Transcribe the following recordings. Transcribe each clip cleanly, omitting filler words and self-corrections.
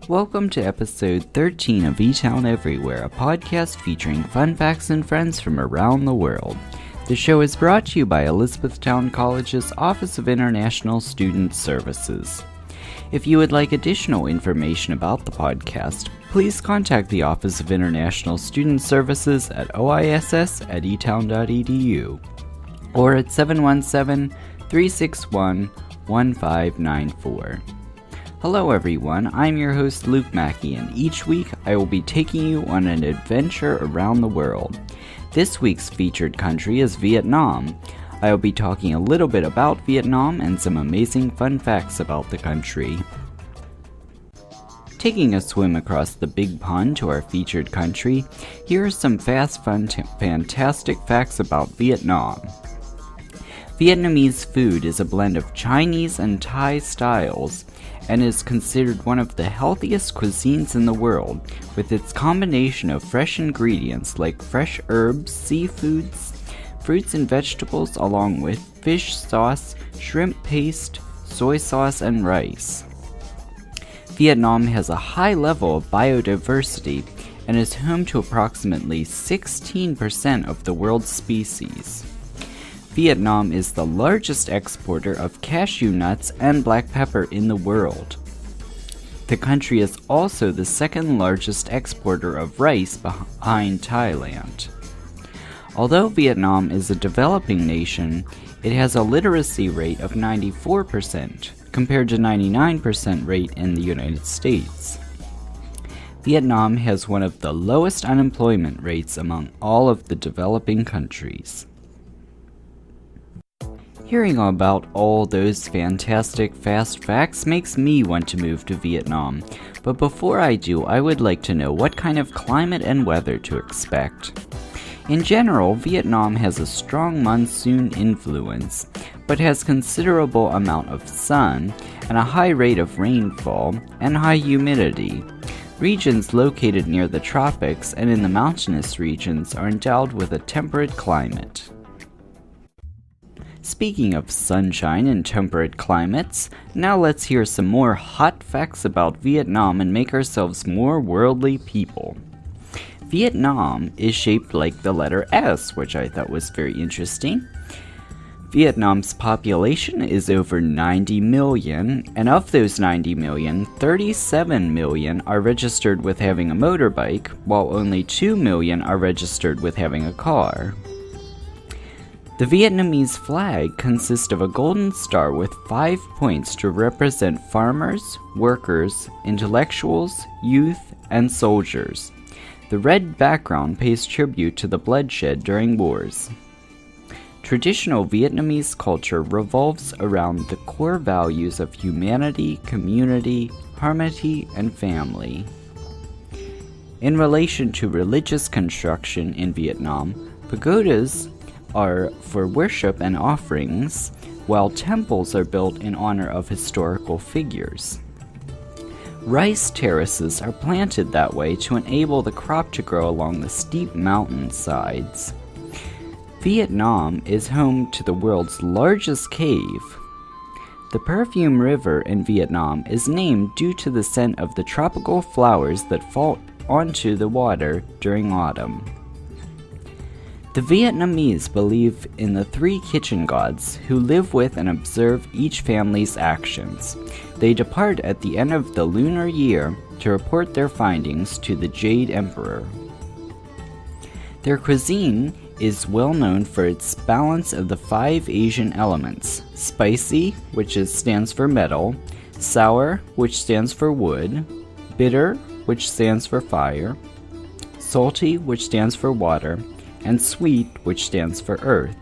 Welcome to Episode 13 of Etown Everywhere, a podcast featuring fun facts and friends from around the world. The show is brought to you by Elizabethtown College's Office of International Student Services. If you would like additional information about the podcast, please contact the Office of International Student Services at oiss@etown.edu or at 717-361-1594. Hello everyone, I'm your host Luke Mackey, and each week I will be taking you on an adventure around the world. This week's featured country is Vietnam. I will be talking a little bit about Vietnam and some amazing fun facts about the country. Taking a swim across the big pond to our featured country, here are some fantastic facts about Vietnam. Vietnamese food is a blend of Chinese and Thai styles and is considered one of the healthiest cuisines in the world, with its combination of fresh ingredients like fresh herbs, seafoods, fruits and vegetables, along with fish sauce, shrimp paste, soy sauce, and rice. Vietnam has a high level of biodiversity and is home to approximately 16% of the world's species. Vietnam is the largest exporter of cashew nuts and black pepper in the world. The country is also the second largest exporter of rice behind Thailand. Although Vietnam is a developing nation, it has a literacy rate of 94% compared to 99% rate in the United States. Vietnam has one of the lowest unemployment rates among all of the developing countries. Hearing about all those fantastic fast facts makes me want to move to Vietnam, but before I do, I would like to know what kind of climate and weather to expect. In general, Vietnam has a strong monsoon influence, but has considerable amount of sun and a high rate of rainfall and high humidity. Regions located near the tropics and in the mountainous regions are endowed with a temperate climate. Speaking of sunshine and temperate climates, now let's hear some more hot facts about Vietnam and make ourselves more worldly people. Vietnam is shaped like the letter S, which I thought was very interesting. Vietnam's population is over 90 million, and of those 90 million, 37 million are registered with having a motorbike, while only 2 million are registered with having a car. The Vietnamese flag consists of a golden star with 5 points to represent farmers, workers, intellectuals, youth, and soldiers. The red background pays tribute to the bloodshed during wars. Traditional Vietnamese culture revolves around the core values of humanity, community, harmony, and family. In relation to religious construction in Vietnam, pagodas are for worship and offerings, while temples are built in honor of historical figures. Rice terraces are planted that way to enable the crop to grow along the steep mountain sides. Vietnam is home to the world's largest cave. The Perfume River in Vietnam is named due to the scent of the tropical flowers that fall onto the water during autumn. The Vietnamese believe in the 3 kitchen gods who live with and observe each family's actions. They depart at the end of the lunar year to report their findings to the Jade Emperor. Their cuisine is well known for its balance of the 5 Asian elements: spicy, which stands for metal, sour, which stands for wood, bitter, which stands for fire, salty, which stands for water, and sweet, which stands for earth.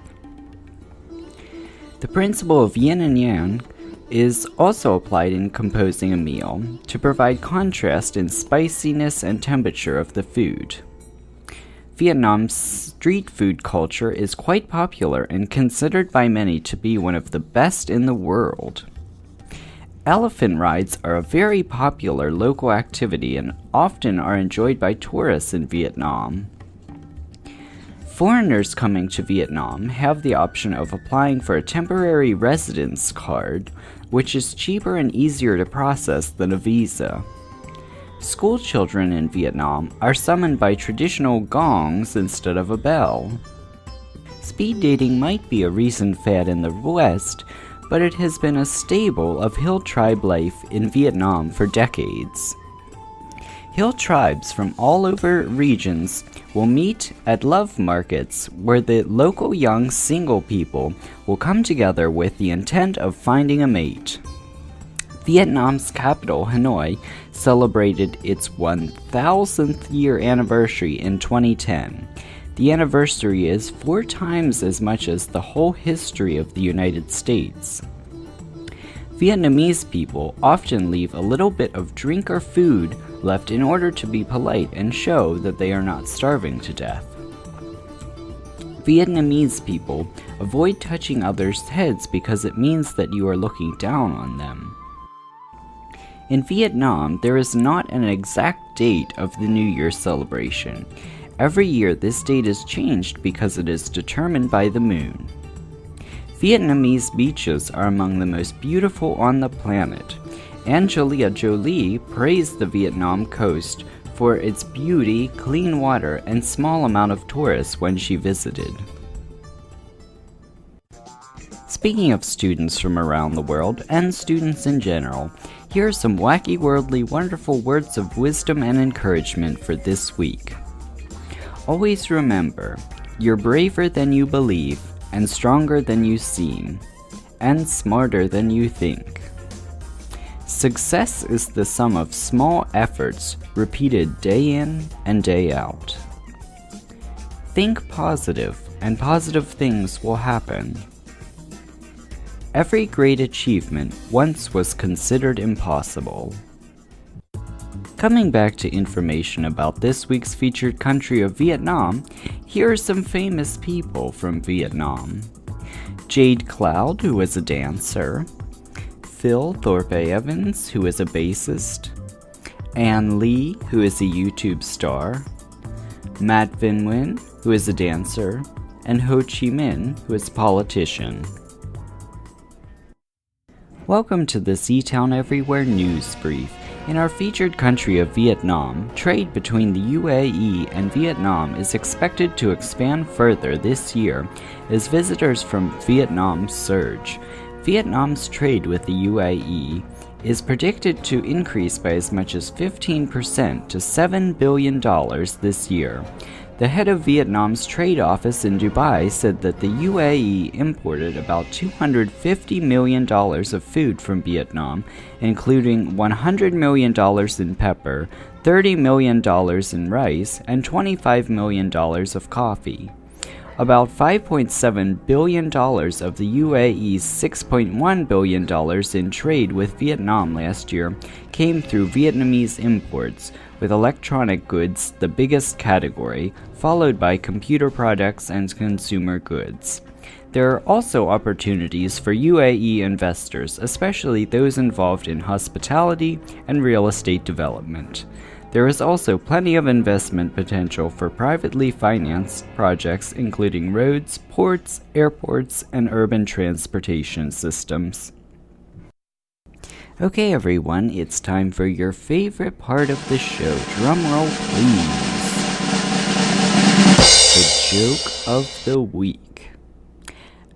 The principle of yin and yang is also applied in composing a meal to provide contrast in spiciness and temperature of the food. Vietnam's street food culture is quite popular and considered by many to be one of the best in the world. Elephant rides are a very popular local activity and often are enjoyed by tourists in Vietnam. Foreigners coming to Vietnam have the option of applying for a temporary residence card, which is cheaper and easier to process than a visa. School children in Vietnam are summoned by traditional gongs instead of a bell. Speed dating might be a recent fad in the West, but it has been a staple of hill tribe life in Vietnam for decades. Hill tribes from all over regions will meet at love markets where the local young single people will come together with the intent of finding a mate. Vietnam's capital, Hanoi, celebrated its 1,000th year anniversary in 2010. The anniversary is 4 times as much as the whole history of the United States. Vietnamese people often leave a little bit of drink or food left in order to be polite and show that they are not starving to death. Vietnamese people avoid touching others' heads because it means that you are looking down on them. In Vietnam, there is not an exact date of the New Year celebration. Every year, this date is changed because it is determined by the moon. Vietnamese beaches are among the most beautiful on the planet. Angelina Jolie praised the Vietnam coast for its beauty, clean water, and small amount of tourists when she visited. Speaking of students from around the world, and students in general, here are some wacky, worldly, wonderful words of wisdom and encouragement for this week. Always remember, you're braver than you believe, and stronger than you seem, and smarter than you think. Success is the sum of small efforts repeated day in and day out. Think positive, and positive things will happen. Every great achievement once was considered impossible. Coming back to information about this week's featured country of Vietnam, here are some famous people from Vietnam. Jade Cloud, who is a dancer. Phil Thorpe Evans, who is a bassist. Ann Lee, who is a YouTube star. Matt Vinh Nguyen, who is a dancer. And Ho Chi Minh, who is a politician. Welcome to the Etown Everywhere News Brief. In our featured country of Vietnam, trade between the UAE and Vietnam is expected to expand further this year as visitors from Vietnam surge. Vietnam's trade with the UAE is predicted to increase by as much as 15% to $7 billion this year. The head of Vietnam's trade office in Dubai said that the UAE imported about $250 million of food from Vietnam, including $100 million in pepper, $30 million in rice, and $25 million of coffee. About $5.7 billion of the UAE's $6.1 billion in trade with Vietnam last year came through Vietnamese imports, with electronic goods the biggest category, followed by computer products and consumer goods. There are also opportunities for UAE investors, especially those involved in hospitality and real estate development. There is also plenty of investment potential for privately financed projects including roads, ports, airports, and urban transportation systems. Okay everyone, it's time for your favorite part of the show. Drumroll please. The joke of the week.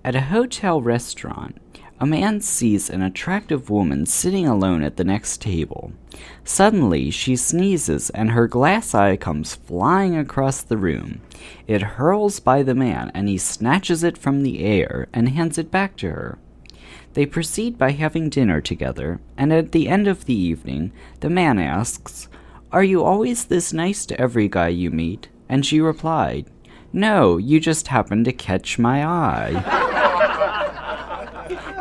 At a hotel restaurant, a man sees an attractive woman sitting alone at the next table. Suddenly, she sneezes and her glass eye comes flying across the room. It hurls by the man and he snatches it from the air and hands it back to her. They proceed by having dinner together, and at the end of the evening, the man asks, "Are you always this nice to every guy you meet?" And she replied, "No, you just happened to catch my eye."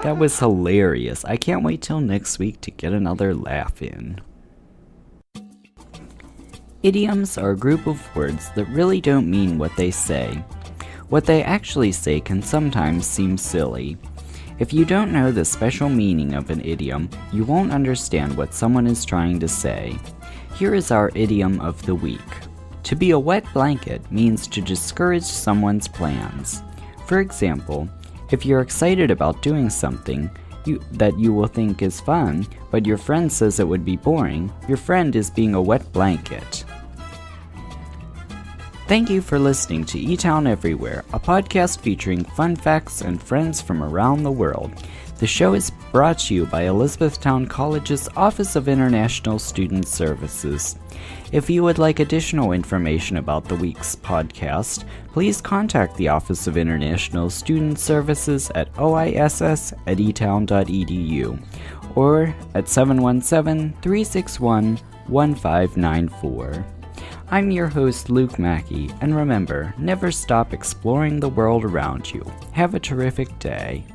That was hilarious. I can't wait till next week to get another laugh in. Idioms are a group of words that really don't mean what they say. What they actually say can sometimes seem silly. If you don't know the special meaning of an idiom, you won't understand what someone is trying to say. Here is our idiom of the week. To be a wet blanket means to discourage someone's plans. For example, if you're excited about doing something, that you will think is fun, but your friend says it would be boring, your friend is being a wet blanket. Thank you for listening to Etown Everywhere, a podcast featuring fun facts and friends from around the world. The show is brought to you by Elizabethtown College's Office of International Student Services. If you would like additional information about the week's podcast, please contact the Office of International Student Services at oiss@etown.edu or at 717-361-1594. I'm your host, Luke Mackey, and remember, never stop exploring the world around you. Have a terrific day.